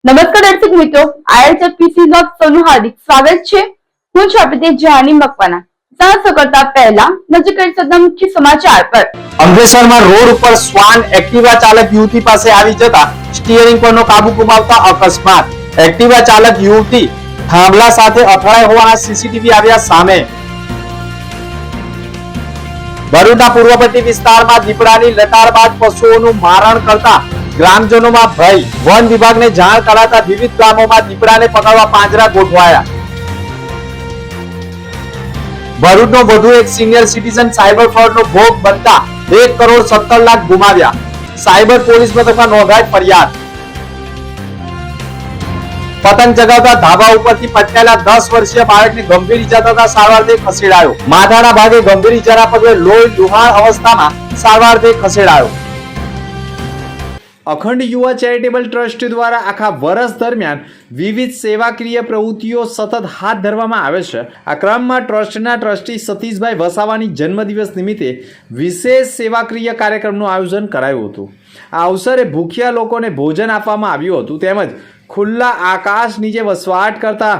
નમસ્કાર દર્શક મિત્રો, આયોજક પીસી બ્લોગ સૌનું હાર્દિક સ્વાગત છે। હું છું આપણી જાની મકવાના। સાહસ કરતા પહેલા નજર કરીશું મુખ્ય સમાચાર પર। અંકલેશ્વરમાં રોડ ઉપર શ્વાન એક્ટિવા ચાલક યુવતી પાસે આવી જતા સ્ટીયરિંગ પરનો કાબુ ગુમાવતા અકસ્માત। એક્ટિવા ચાલક યુવતી થાંભલા સાથે અથડાઈ હોવાના સીસીટીવી આવ્યા સામે। ભરૂચના પૂર્વપટ્ટી વિસ્તારમાં દીપડાની લટાર બાદ પશુઓનું મારણ કરતા ગ્રામજનોમાં ભય। વન વિભાગને જાણ કરાતા વિવિધ ગામોમાં દીપડાને પકડવા પાંજરા ગોઠવાયા। ભરૂચનો વધુ એક સિનિયર સિટીઝન સાયબર ફ્રોડનો ભોગ બનતા 1 કરોડ 70 લાખ ગુમાવ્યા। સાયબર પોલીસ મથકમાં નોંધાઈ ફરિયાદ। પતંગ ચગાવતા ધાબા ઉપરથી પટકાયેલા 10 વર્ષીય બાળકને ગંભીર ઈજા થતા સારવારથી ખસેડાયો। માથાના ભાગે ગંભીર ઈજાના પગલે લોહી લુહાણ અવસ્થામાં સારવારથી ખસેડાયો। અખંડ યુવા ચેરિટેબલ ટ્રસ્ટ દ્વારા આખા વર્ષ દરમિયાન વિવિધ સેવાકીય પ્રવૃત્તિઓ સતત હાથ ધરવામાં આવે છે। આ ક્રમમાં ટ્રસ્ટના ટ્રસ્ટી સતીશભાઈ વસાવાની જન્મદિવસ નિમિત્તે વિશેષ સેવાકીય કાર્યક્રમનું આયોજન કરાયું હતું। આ અવસરે ભૂખ્યા લોકોને ભોજન આપવામાં આવ્યું હતું તેમજ ખુલ્લા આકાશ નીચે વસવાટ કરતા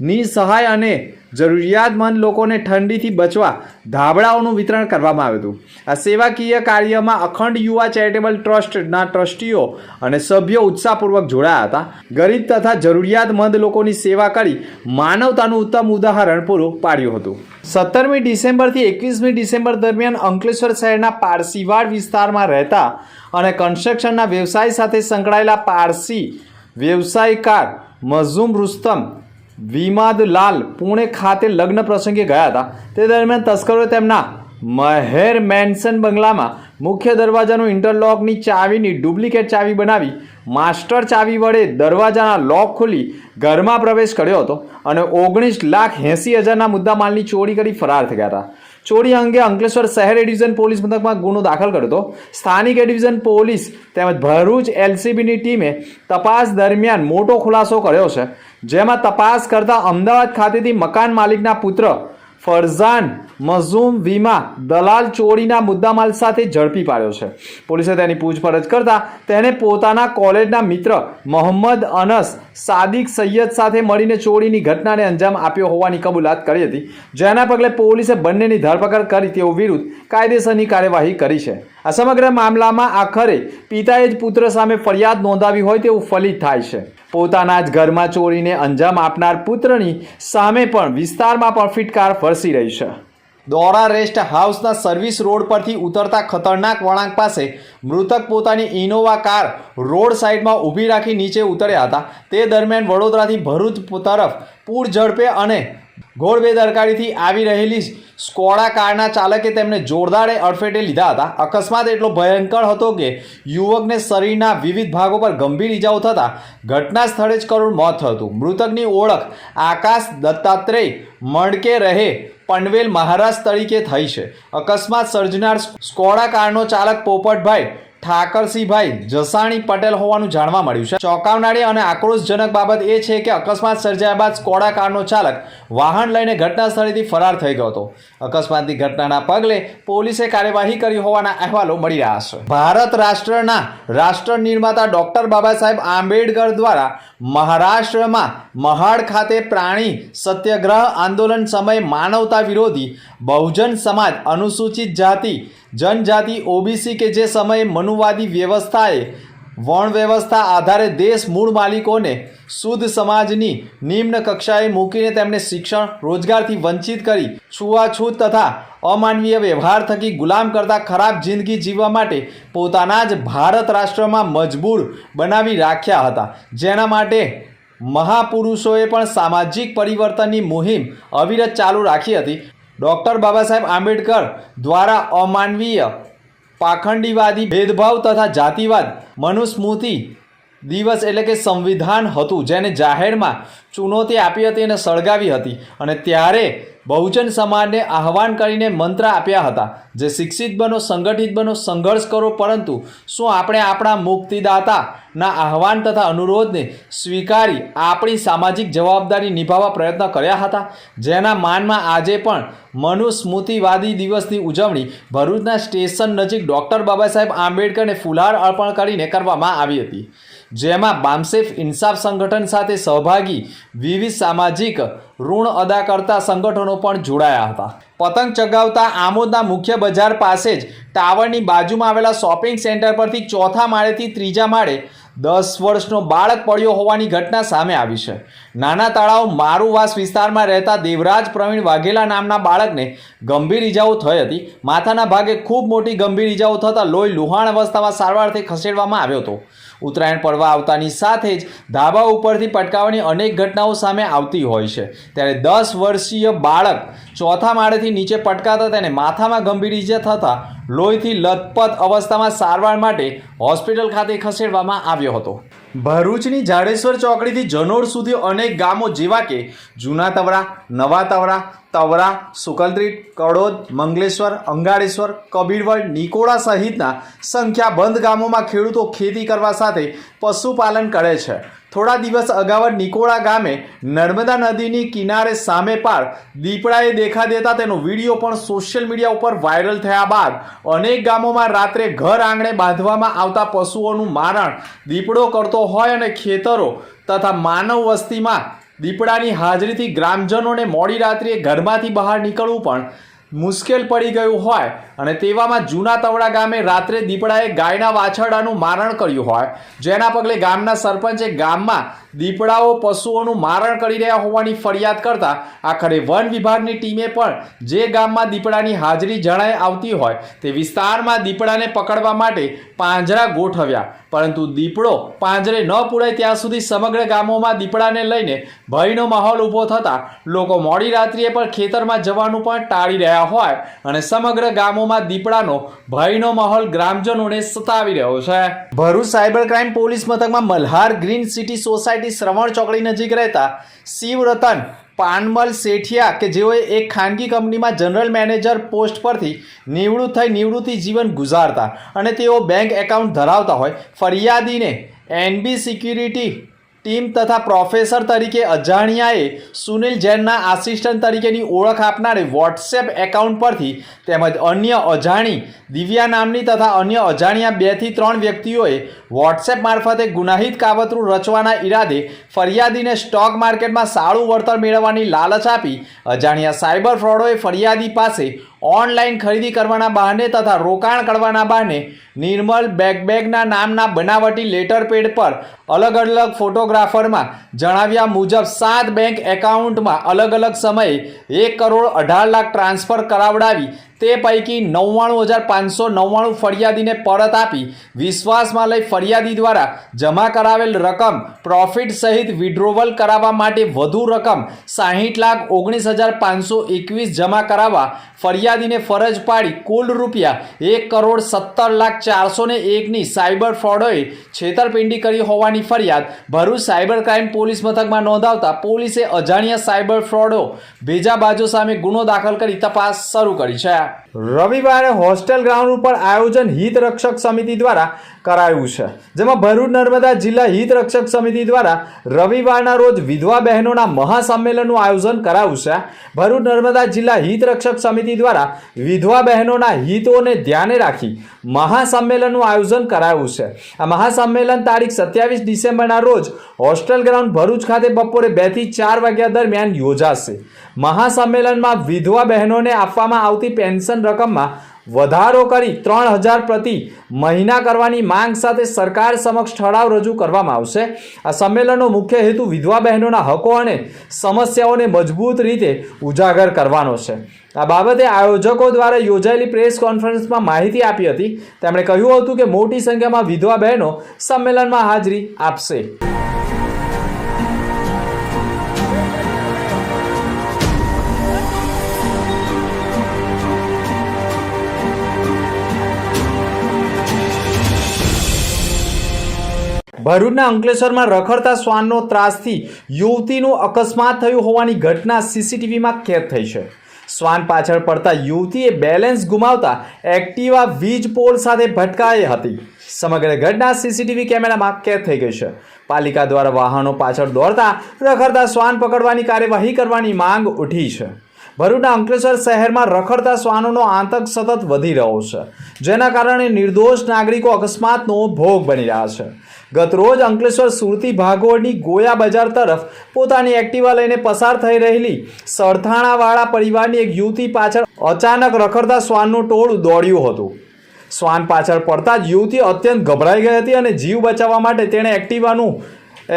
નિસહાય અને જરૂરિયાતમંદ લોકોને ઠંડીથી બચવા ધાબળાઓનું વિતરણ કરવામાં આવ્યું હતું। આ સેવાકીય કાર્યમાં અખંડ યુવા ચેરિટેબલ ટ્રસ્ટના ટ્રસ્ટીઓ અને સભ્યો ઉત્સાહપૂર્વક જોડાયા હતા। ગરીબ તથા જરૂરિયાતમંદ લોકોની સેવા કરી માનવતાનું ઉત્તમ ઉદાહરણ પૂરું પાડ્યું હતું। 17મી ડિસેમ્બરથી 21મી ડિસેમ્બર દરમિયાન અંકલેશ્વર શહેરના પારસીવાડ વિસ્તારમાં રહેતા અને કન્સ્ટ્રક્શનના વ્યવસાય સાથે સંકળાયેલા પારસી વ્યવસાયકાર મઝૂમ રુસ્તમ વિમાદલાલ પુણે ખાતે લગ્ન પ્રસંગે ગયા હતા। તે દરમિયાન તસ્કરોએ તેમના મહેર મેન્શન બંગલામાં મુખ્ય દરવાજાનું ઇન્ટરલોકની ચાવીની ડુપ્લિકેટ ચાવી બનાવી માસ્ટર ચાવી વડે દરવાજાના લોક ખોલી ઘરમાં પ્રવેશ કર્યો હતો અને 19,80,000ના મુદ્દામાલની ચોરી કરી ફરાર થઈ ગયા હતા। ચોરી અંગે અંકલેશ્વર શહેર એ ડિવિઝન પોલીસ મથકમાં ગુનો દાખલ કર્યો હતો। સ્થાનિક એ ડિવિઝન પોલીસ તેમજ ભરૂચ એલસીબીની ટીમે તપાસ દરમિયાન મોટો ખુલાસો કર્યો છે, જેમાં તપાસ કરતા અમદાવાદ ખાતેથી મકાન માલિકના પુત્ર ફરઝાન મઝૂમ વીમા દલાલ ચોરીના મુદ્દામાલ સાથે ઝડપી પાડ્યો છે। પોલીસે તેની પૂછપરછ કરતા તેને પોતાના કોલેજના મિત્ર મોહમ્મદ અનસ સાદિક સૈયદ સાથે મળીને ચોરીની ઘટનાને અંજામ આપ્યો હોવાની કબૂલાત કરી હતી, જેના પગલે પોલીસે બંનેની ધરપકડ કરી તેઓ વિરુદ્ધ કાયદેસરની કાર્યવાહી કરી છે। આ સમગ્ર મામલામાં આખરે પિતાએ જ પુત્ર સામે ફરિયાદ નોંધાવી હોય તેવું ફલિત થાય છે। પોતાના જ ઘરમાં ચોરીને અંજામ આપનાર પુત્રની સામે પણ વિસ્તારમાં પણ ફિટકાર વરસી રહી છે। દોરા રેસ્ટ હાઉસના સર્વિસ રોડ પરથી ઉતરતા ખતરનાક વળાંક પાસે મૃતક પોતાની ઇનોવા કાર રોડ સાઈડમાં ઊભી રાખી નીચે ઉતર્યા હતા। તે દરમિયાન વડોદરાથી ભરૂચ તરફ પૂર ઝડપે અને ઘોર બેદરકારીથી આવી રહેલી સ્કોડા કારના ચાલકે તેમને જોરદાર અડફેટે લીધા હતા। અકસ્માત એટલો ભયંકર હતો કે યુવકને શરીરના વિવિધ ભાગો પર ગંભીર ઈજાઓ થતાં ઘટના સ્થળે જ કરુણ મોત થયું હતું। મૃતકની ઓળખ આકાશ દત્તાત્રેય મણકે રહે પનવેલ મહારાષ્ટ્ર તરીકે થઈ છે। અકસ્માત સર્જનાર સ્કોડા કારનો ચાલક પોપટભાઈ ઠાકરસિંહભાઈ જસાણી પટેલ હોવાનું જાણવા મળ્યું છે। ચોંકાવનારી અને આક્રોશજનક બાબત એ છે કે અકસ્માત સર્જાયા બાદ સ્કોડા કારનો ચાલક વાહન લઈને ઘટના સ્થળેથી ફરાર થઈ ગયો હતો। અકસ્માતની ઘટનાના પગલે પોલીસે કાર્યવાહી કરી હોવાના અહેવાલો મળી રહ્યા છે। ભારત રાષ્ટ્રના રાષ્ટ્ર નિર્માતા ડોક્ટર બાબા સાહેબ આંબેડકર દ્વારા મહારાષ્ટ્રમાં મહાડ ખાતે પ્રાણી સત્યાગ્રહ આંદોલન સમયે માનવતા વિરોધી બહુજન સમાજ અનુસૂચિત જાતિ જનજાતિ ઓબીસી કે જે સમયે મનુવાદી વ્યવસ્થાએ વણ વ્યવસ્થા આધારે દેશ મૂળ માલિકોને શુદ્ધ સમાજની નિમ્ન કક્ષાએ મૂકીને તેમને શિક્ષણ રોજગારથી વંચિત કરી છૂઆછૂત તથા અમાનવીય વ્યવહાર થકી ગુલામ કરતા ખરાબ જિંદગી જીવવા માટે પોતાના જ ભારત રાષ્ટ્રમાં મજબૂર બનાવી રાખ્યા હતા, જેના માટે મહાપુરુષોએ પણ સામાજિક પરિવર્તનની મુહિમ અવિરત ચાલુ રાખી હતી। ડૉક્ટર બાબા સાહેબ આંબેડકર દ્વારા અમાનવીય પાખંડીવાદી ભેદભાવ તથા જાતિવાદ મનુસ્મૃતિ દિવસ એટલે કે સંવિધાન હતું, જેને જાહેરમાં ચુનૌતી આપી હતી અને સળગાવી હતી અને ત્યારે બહુજન સમાજને આહવાન કરીને મંત્ર આપ્યા હતા, જે શિક્ષિત બનો, સંગઠિત બનો, સંઘર્ષ કરો, પરંતુ શું આપણે આપણા મુક્તિદાતાના આહવાન તથા અનુરોધને સ્વીકારી આપણી સામાજિક જવાબદારી નિભાવવા પ્રયત્ન કર્યા હતા, જેના માનમાં આજે પણ મનુસ્મૃતિવાદી દિવસની ઉજવણી ભરૂચના સ્ટેશન નજીક ડૉક્ટર બાબા સાહેબ આંબેડકરને ફુલહાર અર્પણ કરીને કરવામાં આવી હતી। જેમાં બામસેફ ઇન્સાફ સંગઠન સાથે સહભાગી વિવિધ સામાજિક ઋણ અદા કરતા સંગઠનો પણ જોડાયા હતા. પતંગ ચગાવતા આમોદના મુખ્ય બજાર પાસે જ ટાવરની બાજુમાં આવેલા શોપિંગ સેન્ટર પરથી ચોથા માળેથી ત્રીજા માળે 10 વર્ષનો બાળક પડ્યો હોવાની ઘટના સામે આવી છે. નાના તળાવ મારુવાસ વિસ્તારમાં રહેતા દેવરાજ પ્રવીણ વાઘેલા નામના બાળકને ગંભીર ઈજાઓ થઈ હતી. માથાના ભાગે ખૂબ મોટી ગંભીર ઈજાઓ થતાં લોહી લુહાણ અવસ્થામાં સારવારથી ખસેડવામાં આવ્યો હતો. ઉત્તરાયણ પર્વ આવતાની સાથે જ ધાબા ઉપરથી પટકાવવાની અનેક ઘટનાઓ સામે આવતી હોય છે. ત્યારે 10 વર્ષીય બાળક ચોથા માળેથી નીચે પટકાતા તેને માથામાં ગંભીર ઈજા થતાં લોહીથી લથપથ અવસ્થામાં સારવાર માટે હોસ્પિટલ ખાતે ખસેડવામાં આવ્યો હતો. ભરૂચની જાડેશ્વર ચોકડીથી જનોડ સુધી અનેક ગામો જેવા કે જૂના તવરા, નવા તવરા, તવરા, સુકલત્રીટ, કડોદ, મંગલેશ્વર, અંગાળેશ્વર, કબીરવડ, નિકોડા સહિતના સંખ્યાબંધ ગામોમાં ખેડૂતો ખેતી કરવા સાથે પશુપાલન કરે છે. થોડા દિવસ અગાઉ નિકોડા ગામે નર્મદા નદીની કિનારે સામે પાર દીપડાએ દેખા દેતા તેનો વિડીયો પણ સોશિયલ મીડિયા ઉપર વાયરલ થયા બાદ અનેક ગામોમાં રાત્રે ઘર આંગણે બાંધવામાં આવતા પશુઓનું મારણ દીપડો કરતો હોય અને ખેતરો તથા માનવ વસ્તીમાં દીપડાની હાજરીથી ગ્રામજનોને મોડી રાત્રિએ ઘરમાંથી બહાર નીકળવું પણ મુશ્કેલ પડી ગયું હોય અને તેવામાં જૂના તવડા ગામે રાત્રે દીપડાએ ગાયના વાછરડાનું મારણ કર્યું હોય, જેના પગલે ગામના સરપંચે ગામમાં દીપડાઓ પશુઓનું મારણ કરી રહ્યા હોવાની ફરિયાદ કરતા આખરે વન વિભાગની ટીમે પણ જે ગામમાં દીપડાની હાજરી જણાઈ આવતી હોય તે વિસ્તારમાં દીપડાને પકડવા માટે પાંજરા ગોઠવ્યા, પરંતુ દીપડો પાંજરે ન પુરાય ત્યાં સુધી સમગ્ર ગામોમાં દીપડાને લઈને ભયનો માહોલ ઊભો થતાં લોકો મોડી રાત્રિએ પણ ખેતરમાં જવાનું પણ ટાળી રહ્યા હોય અને સમગ્ર ગામોમાં દીપડાનો ભયનો માહોલ ગ્રામજનોને સતાવી રહ્યો છે. ભરૂચ સાયબર ક્રાઇમ પોલીસ મથકમાં મલ્હાર ગ્રીન સિટી સોસાયટી શ્રવણ ચોકડી નજીક રહેતા શિવરતન પાનમલ શેઠિયા કે જેઓએ એક ખાનગી કંપનીમાં જનરલ મેનેજર પોસ્ટ પરથી નિવૃત્ત થઈ નિવૃત્તિ જીવન ગુજારતા અને તેઓ બેંક એકાઉન્ટ ધરાવતા હોય ફરિયાદીને એનબી સિક્યુરિટી ટીમ તથા પ્રોફેસર તરીકે અજાણ્યાએ સુનિલ જૈનના આસિસ્ટન્ટ તરીકેની ઓળખ આપનારે વોટ્સએપ એકાઉન્ટ પરથી તેમજ અન્ય અજાણી દિવ્યા નામની તથા અન્ય અજાણ્યા 2 થી 3 વ્યક્તિઓએ વોટ્સએપ મારફતે ગુનાહિત કાવતરું રચવાના ઈરાદે ફરિયાદીને સ્ટોક માર્કેટમાં સારું વળતર મેળવવાની લાલચ આપી અજાણ્યા સાયબર ફ્રોડોએ ફરિયાદી પાસે ઓનલાઈન ખરીદી કરવાના બહાને તથા રોકાણ કરવાના બહાને નિર્મલ બેગના નામના બનાવટી લેટર પેડ પર અલગ અલગ ફોટોગ્રાફરમાં જણાવ્યા મુજબ 7 બેંક એકાઉન્ટમાં અલગ અલગ સમયે 1,18,00,000 ટ્રાન્સફર કરાવડાવી તે પૈકી 99,599 ફરિયાદીને પરત આપી વિશ્વાસમાં લઈ ફરિયાદી દ્વારા જમા કરાવેલ રકમ પ્રોફિટ સહિત વિડ્રોવલ કરાવવા માટે વધુ રકમ 60,19,521 જમા કરાવવા ફરિયાદીને ફરજ પાડી કુલ રૂપિયા 1,70,04,01ની સાયબર ફ્રોડોએ છેતરપિંડી કરી હોવાની ફરિયાદ ભરૂચ સાયબર ક્રાઇમ પોલીસ મથકમાં નોંધાવતા પોલીસે અજાણ્યા સાયબર ફ્રોડો ભેજા બાજુ સામે ગુનો દાખલ કરી તપાસ શરૂ કરી છે. રવિવારે હોસ્ટેલ ગ્રાઉન્ડ ઉપર આયોજન હિત રક્ષક સમિતિ દ્વારા કરાયું છે, જેમાં ભરૂચ નર્મદા જિલ્લા હિત રક્ષક સમિતિ દ્વારા રવિવારના રોજ વિધવા બહેનોના મહાસંમેલનનું આયોજન કરાયું છે. ભરૂચ નર્મદા જિલ્લા હિત રક્ષક સમિતિ દ્વારા વિધવા બહેનોના હિતોને ધ્યાને રાખી મહાસંમેલનનું આયોજન કરાયું છે. આ મહાસંમેલન તારીખ 27 ડિસેમ્બરના રોજ હોસ્ટેલ ગ્રાઉન્ડ ભરૂચ ખાતે બપોરે 2 થી 4 વાગ્યા દરમિયાન યોજાશે. મહાસંમેલનમાં વિધવા બહેનોને આપવામાં આવતી પેન્શન રકમમાં વધારો કરી 3,000 પ્રતિ મહિના કરવાની માંગ સાથે સરકાર સમક્ષ ઠરાવ રજૂ કરવામાં આવશે. આ સંમેલનનો મુખ્ય હેતુ વિધવા બહેનોના હકો અને સમસ્યાઓને મજબૂત રીતે ઉજાગર કરવાનો છે. આ બાબતે આયોજકો દ્વારા યોજાયેલી પ્રેસ કોન્ફરન્સમાં માહિતી આપી હતી. તેમણે કહ્યું હતું કે મોટી સંખ્યામાં વિધવા બહેનો સંમેલનમાં હાજરી આપશે. ભરૂચના અંકલેશ્વરમાં રખડતા શ્વાનનો ત્રાસથી યુવતીનું અકસ્માત થયું હોવાની ઘટના સીસીટીવીમાં કેદ થઈ છે. શ્વાન પાછળ પડતા યુવતીએ બેલેન્સ ગુમાવતા એક્ટિવા વીજ પોલ સાથે ભટકાઈ હતી. સમગ્ર ઘટના સીસીટીવી કેમેરામાં કેદ થઈ ગઈ છે. પાલિકા દ્વારા વાહનો પાછળ દોડતા રખડતા શ્વાન પકડવાની કાર્યવાહી કરવાની માંગ ઉઠી છે. ભરૂચના અંકલેશ્વર શહેરમાં રખડતા શ્વાનોનો આતંક સતત વધી રહ્યો છે, જેના કારણે નિર્દોષ નાગરિકો અકસ્માતનો ભોગ બની રહ્યા છે. ગતરોજ અંકલેશ્વર સુરતી ભાગોળની ગોયા બજાર તરફ પોતાની એક્ટિવા લઈને પસાર થઈ રહેલી સરથાણાવાળા પરિવારની એક યુવતી પાછળ અચાનક રખડતા શ્વાનનું ટોળું દોડ્યું હતું. શ્વાન પાછળ પડતા જ યુવતી અત્યંત ગભરાઈ ગઈ હતી અને જીવ બચાવવા માટે તેણે એક્ટિવાનું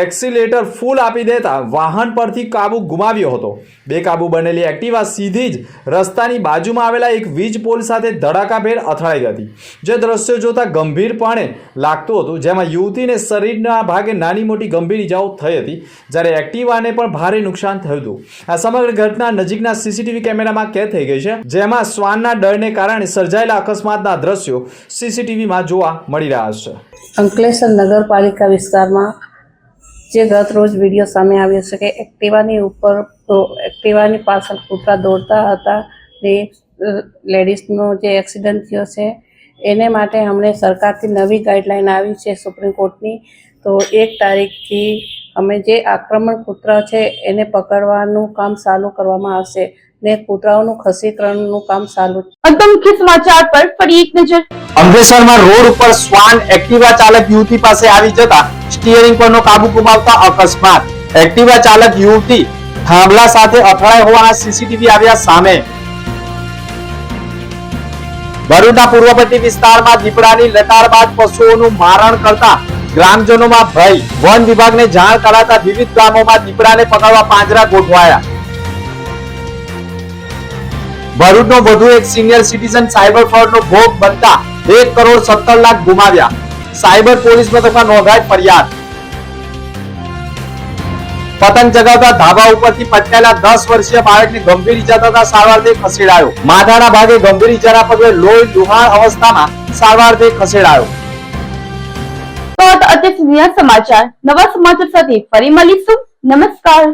એક્સિલેટર ફૂલ આપી દેતા વાહન પરથી કાબુ ગુમાવ્યો હતો. બેકાબુ બનેલી એક્ટિવા સીધી જ રસ્તાની બાજુમાં આવેલા એક વીજ પોલ સાથે ધડાકાભેર અથડાઈ હતી, જે દ્રશ્યો જોતા ગંભીરપણે લાગતું હતું, જેમાં યુવતીને શરીરના ભાગે નાની મોટી ગંભીર ઇજાઓ થઈ હતી, જ્યારે એક્ટિવાને પણ ભારે નુકસાન થયું હતું. આ સમગ્ર ઘટના નજીકના સીસીટીવી કેમેરામાં કેદ થઈ ગઈ છે, જેમાં શ્વાનના ડરને કારણે સર્જાયેલા અકસ્માતના દ્રશ્યો સીસીટીવીમાં જોવા મળી રહ્યા છે. અંકલેશ્વર નગરપાલિકા વિસ્તારમાં જે ગત રોજ વિડીયો સામે આવ્યો છે કે એક્ટિવાની પાછળ કૂતરા દોડતા હતા ને લેડીઝનો જે એક્સિડન્ટ થયો છે એને માટે હમણે સરકારથી નવી ગાઈડલાઈન આવી છે સુપ્રીમ કોર્ટની. તો 1 તારીખથી અમે જે આક્રમણ કૂતરા છે એને પકડવાનું કામ ચાલુ કરવામાં આવશે ને કૂતરાઓનું ખસીકરણનું કામ ચાલુ. અંત મુખ્ય સમાચાર પર ફરી એક નજર. અંકલેશ્વરમાં રોડ ઉપર શ્વાન એક્ટિવા ચાલક યુવતી પાસે આવી જતા સ્ટીયરિંગ પરનો કાબુ ગુમાવતા અકસ્માત. એક્ટિવા ચાલક યુવતી થાંભલા સાથે અથડાઈ હોવાના સીસીટીવી આવ્યા સામે. ભરૂચના પૂર્વપટ્ટી વિસ્તારમાં દીપડાની લટાર બાદ પશુઓનું મારણ કરતા ગ્રામજનોમાં ભય. વન વિભાગને જાણ કરાતા વિવિધ ગામોમાં દીપડાને પકડવા પાંજરા ગોઠવાયા. ભરૂચનો વધુ એક સિનિયર સિટીઝન સાયબર ફ્રોડનો ભોગ બનતા 1 કરોડ 70 લાખ ગુમાવ્યા. સાયબર પોલીસ મથકમાં નોંધાઈ ફરિયાદ. પતંગ ચગાવતા ધાબા ઉપરથી પટકાયેલા 10 વર્ષીય બાળકને ગંભીર ઈજા થતા સારવારથી ખસેડાયો. માથાના ભાગે ગંભીર ઈજાના પગલે લોહી લુહાણ અવસ્થામાં સારવારથી ખસેડાયો. તો અત્યાર સુધીના સમાચાર. નવા સમાચાર સાથે ફરી મળીશું. નમસ્કાર.